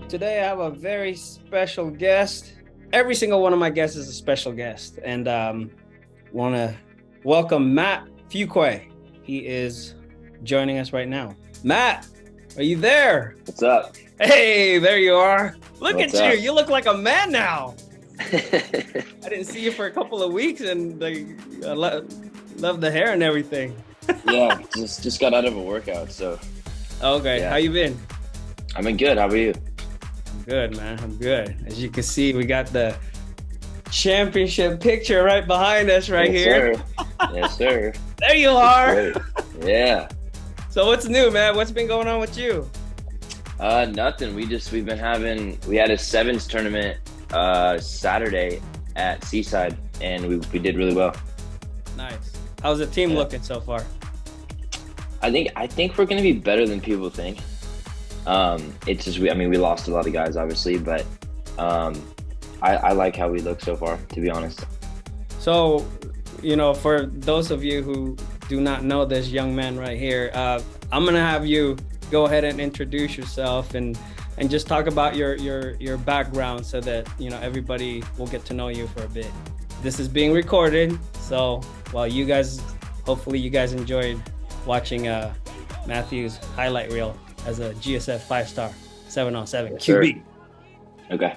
Today I have a very special guest. Every single one of my guests is a special guest, and want to welcome Matt Fuqua. He is joining us right now. Matt, are you there? What's up? Hey, there you are. Look What's at you. up? You look like a man now. I didn't see you for a couple of weeks, and I love the hair and everything. Yeah, just got out of a workout, so. Okay, Yeah. How you been? I've been good. How about you? Good, man. I'm good. As you can see, we got the championship picture right behind us right Yes, here. Sir. Yes, sir. There you are. Great. Yeah. So what's new, man? What's been going on with you? Nothing. We had a sevens tournament Saturday at Seaside, and we did really well. Nice. How's the team looking so far? I think we're gonna be better than people think. It's just we lost a lot of guys, obviously, but I like how we look so far, to be honest. So, for those of you who do not know this young man right here, I'm gonna have you go ahead and introduce yourself and just talk about your background so that everybody will get to know you for a bit. This is being recorded, so while hopefully you guys enjoyed watching Matthew's highlight reel as a GSF 5-star 7-on-7 Yes, QB. Okay.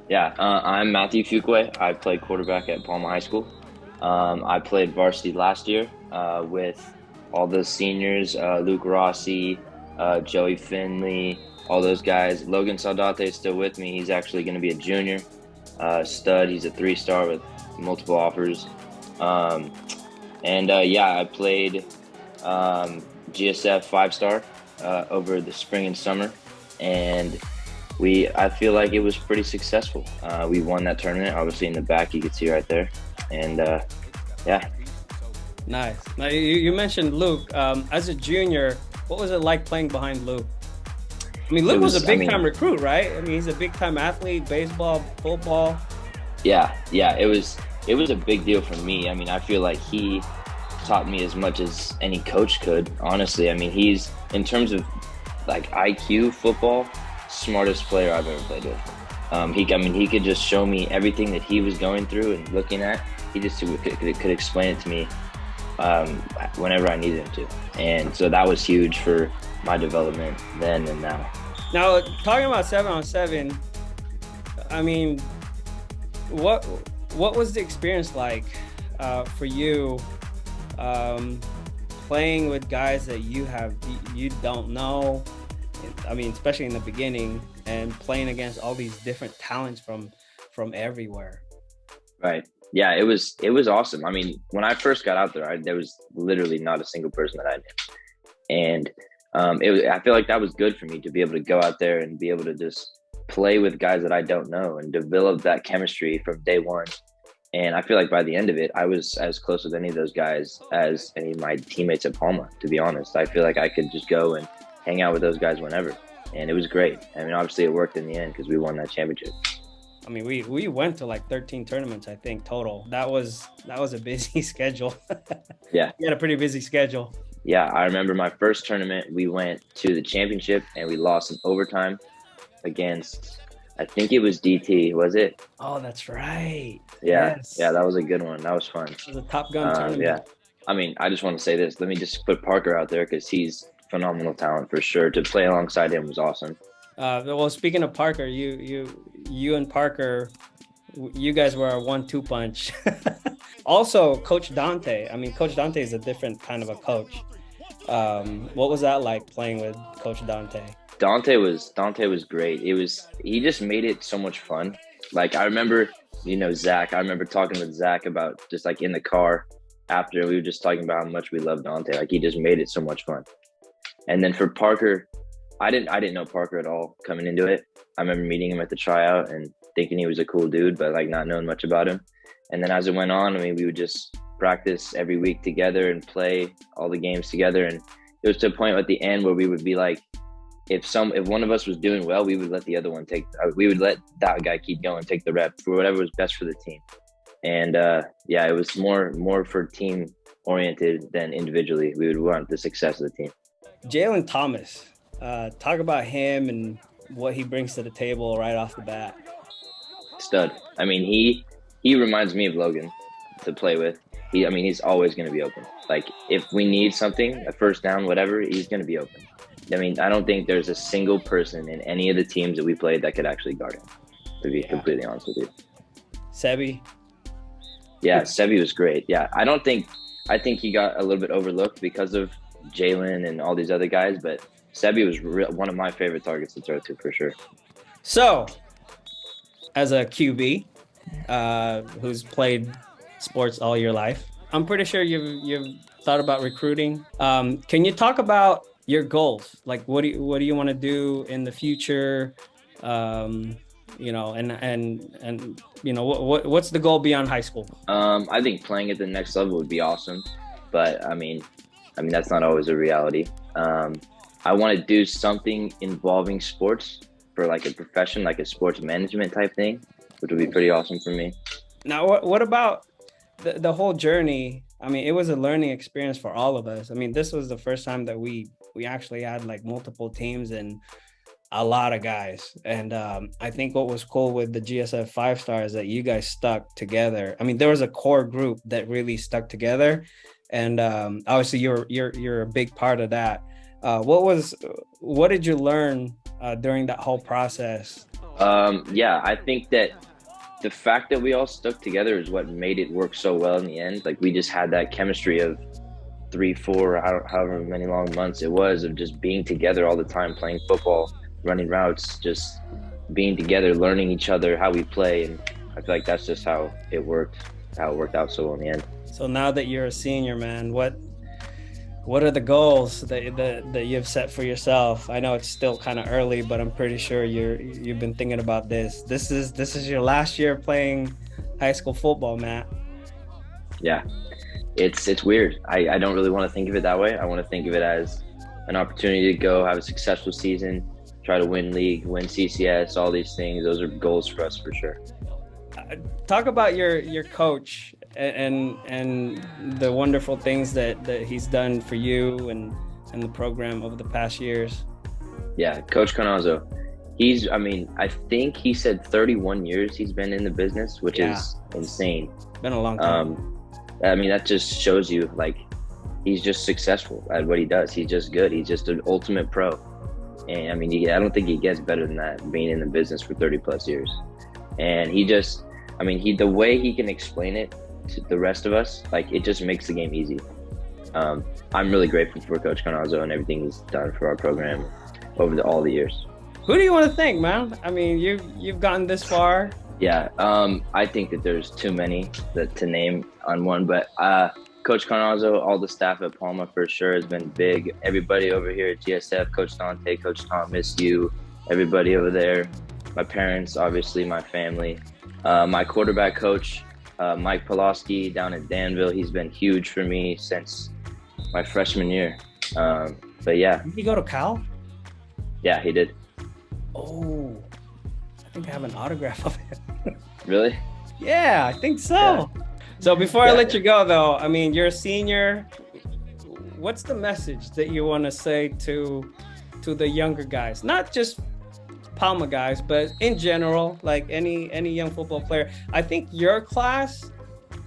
Yeah, I'm Matthew Fuqua. I played quarterback at Palma High School. I played varsity last year with all the seniors, Luke Rossi, Joey Finley, all those guys. Logan Saldate is still with me. He's actually going to be a junior stud. He's a 3-star with multiple offers. I played GSF 5-star over the spring and summer, and I feel like it was pretty successful. We won that tournament. Obviously, in the back you can see right there, and yeah. Nice. Now you mentioned Luke. As a junior, what was it like playing behind Luke? I mean, Luke was a big-time recruit, right? I mean, he's a big-time athlete, baseball, football. Yeah. It was a big deal for me. I mean, I feel like he taught me as much as any coach could, honestly. I mean, he's, in terms of like IQ football, smartest player I've ever played with. He could just show me everything that he was going through and looking at. He just could explain it to me whenever I needed him to. And so that was huge for my development then and now. Now, talking about 7-on-7, I mean, what was the experience like for you playing with guys that you don't know? I mean, especially in the beginning, and playing against all these different talents from everywhere. Right. Yeah, it was awesome. I mean, when I first got out there, there was literally not a single person that I knew, and I feel like that was good for me to be able to go out there and be able to just play with guys that I don't know and develop that chemistry from day one. And I feel like by the end of it, I was as close with any of those guys as any of my teammates at Palma, to be honest. I feel like I could just go and hang out with those guys whenever, and it was great. I mean, obviously it worked in the end because we won that championship. I mean, we went to like 13 tournaments, I think, total. That was a busy schedule. Yeah. We had a pretty busy schedule. Yeah, I remember my first tournament, we went to the championship and we lost in overtime against, I think it was DT, was it? Oh, that's right. Yeah. Yes. Yeah, that was a good one. That was fun. It was a Top Gun tournament. Yeah. I mean, I just want to say this. Let me just put Parker out there because he's phenomenal talent for sure. To play alongside him was awesome. Well, speaking of Parker, you and Parker, you guys were a 1-2 punch. Also, Coach Dante. I mean, Coach Dante is a different kind of a coach. What was that like playing with Coach Dante? Dante was great. He just made it so much fun. Like, I remember, Zach. I remember talking with Zach about just like in the car after, we were just talking about how much we love Dante. Like, he just made it so much fun. And then for Parker, I didn't know Parker at all coming into it. I remember meeting him at the tryout and thinking he was a cool dude, but like not knowing much about him. And then as it went on, I mean, we would just practice every week together and play all the games together. And it was to a point at the end where we would be like, if one of us was doing well, we would let the other one we would let that guy keep going, take the rep for whatever was best for the team. And it was more for team oriented than individually. We would want the success of the team. Jaylen Thomas, talk about him and what he brings to the table right off the bat. Stud. I mean, he reminds me of Logan to play with. He's always going to be open. Like, if we need something, a first down, whatever, he's going to be open. I mean, I don't think there's a single person in any of the teams that we played that could actually guard him, to be completely honest with you. Sebi? Yeah, Sebi was great. Yeah, I think he got a little bit overlooked because of Jaylen and all these other guys, but Sebi was one of my favorite targets to throw to, for sure. So, as a QB who's played sports all your life, I'm pretty sure you've thought about recruiting. Can you talk about your goals? Like, what do you want to do in the future? You know, and you know, what's the goal beyond high school? I think playing at the next level would be awesome, but I mean that's not always a reality. I want to do something involving sports for like a profession, like a sports management type thing, which would be pretty awesome for me. Now, what about the whole journey? I mean, it was a learning experience for all of us. I mean, this was the first time that we actually had like multiple teams and a lot of guys. And I think what was cool with the GSF 5-star is that you guys stuck together. I mean, there was a core group that really stuck together, and obviously you're a big part of that. What did you learn during that whole process? Yeah, I think that the fact that we all stuck together is what made it work so well in the end. Like, we just had that chemistry of 3-4, however many long months it was, of just being together all the time, playing football, running routes, just being together, learning each other, how we play. And I feel like that's just how it worked out so well in the end. So now that you're a senior, man, what are the goals that you've set for yourself? I know it's still kind of early, but I'm pretty sure you've been thinking about this. This is your last year playing high school football, Matt. Yeah, it's weird. I don't really want to think of it that way. I want to think of it as an opportunity to go have a successful season, try to win league, win CCS, all these things. Those are goals for us for sure. Talk about your coach and the wonderful things that he's done for you and the program over the past years. Yeah, Coach Canazzo. I think he said 31 years he's been in the business, which is insane. Been a long time. That just shows you, like, he's just successful at what he does. He's just good. He's just an ultimate pro. And I don't think he gets better than that, being in the business for 30 plus years. And the way he can explain it to the rest of us, like, it just makes the game easy. I'm really grateful for Coach Canazzo and everything he's done for our program over all the years. Who do you want to thank, man? I mean, you've gotten this far. Yeah, I think that there's too many to name on one, but Coach Canazzo, all the staff at Palma for sure has been big. Everybody over here at GSF, Coach Dante, Coach Thomas, you, everybody over there. My parents, obviously, my family. My quarterback coach, Mike Pulaski down in Danville, he's been huge for me since my freshman year. But yeah. Did he go to Cal? Yeah, he did. Oh, I think I have an autograph of him. Really? Yeah, I think so. Yeah. So before I let you go, though, I mean, you're a senior. What's the message that you want to say to the younger guys? Not just Palma guys, but in general, like any young football player. I think your class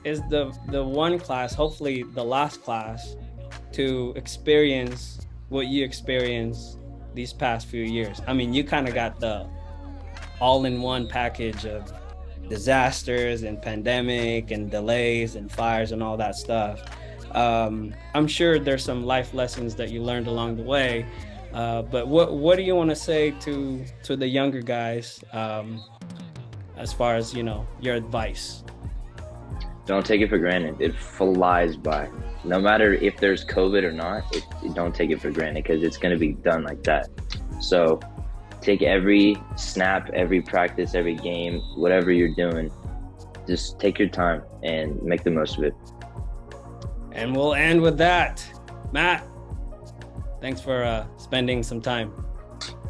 is the one class, hopefully the last class, to experience what you experienced these past few years. I mean, you kind of got the all-in-one package of disasters and pandemic and delays and fires and all that stuff. I'm sure there's some life lessons that you learned along the way. But what do you want to say to the younger guys as far as, your advice? Don't take it for granted. It flies by. No matter if there's COVID or not, don't take it for granted, because it's going to be done like that. So take every snap, every practice, every game, whatever you're doing, just take your time and make the most of it. And we'll end with that. Matt, thanks for spending some time.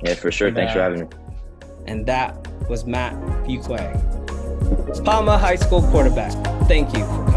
Yeah, for sure. Thanks for having me. And that was Matt Fuqua, Palma High School quarterback. Thank you for